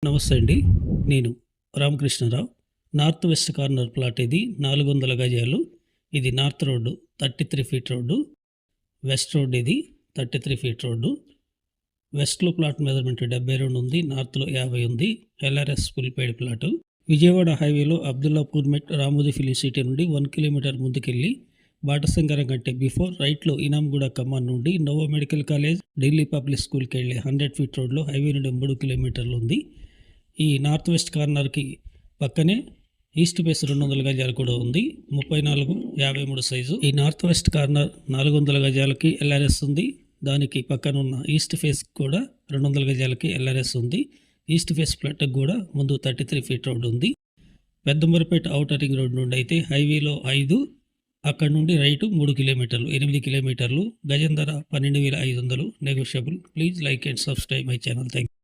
నమస్తే అండి. నేను Ramakrishnarao. North west corner plot ఇది. 400 గజాలు. ఇది north road 33 feet road. West road ఇది 33 ఫీట్ రోడ్డు. వెస్ట్‌లో ప్లాట్ మెజర్‌మెంట్ 72 ఉంది. నార్త్‌లో 50 ఉంది. LRS full paid plot. Vijayawada హైవేలో అబ్దుల్లాపూర్ మెట్ రామోజీ ఫిలిం సిటీ నుండి 1 కిలోమీటర్ ముందుకెళ్ళి బాటసింగారం కంటే బిఫోర్ రైట్లో ఇనాంగూడ కమాన్ నుండి novo medical college, Delhi public స్కూల్‌కి వెళ్ళే 100 ఫీట్ రోడ్‌లో హైవే నుండి 3 కిలోమీటర్లు ఉంది. ఈ నార్త్ వెస్ట్ కార్నర్‌కి పక్కనే ఈస్ట్ ఫేస్ 200 గజాలు కూడా ఉంది. 34:53 సైజు. ఈ నార్త్ వెస్ట్ కార్నర్ 400 గజాలకి ఎల్ఆర్ఎస్ ఉంది. దానికి పక్కనున్న ఈస్ట్ ఫేస్ కూడా 200 గజాలకి ఎల్ఆర్ఎస్ ఉంది. ఈస్ట్ ఫేస్ ప్లాట్‌కి కూడా ముందు 33 ఫీట్ రోడ్ ఉంది. పెద్దంబరపేట ఔటర్ రింగ్ రోడ్ నుండి అయితే హైవేలో 5, అక్కడ నుండి రైటు 3 కిలోమీటర్లు, 8 కిలోమీటర్లు. గజం ధర 12,500 negotiable. Please like and subscribe my channel. Thank you.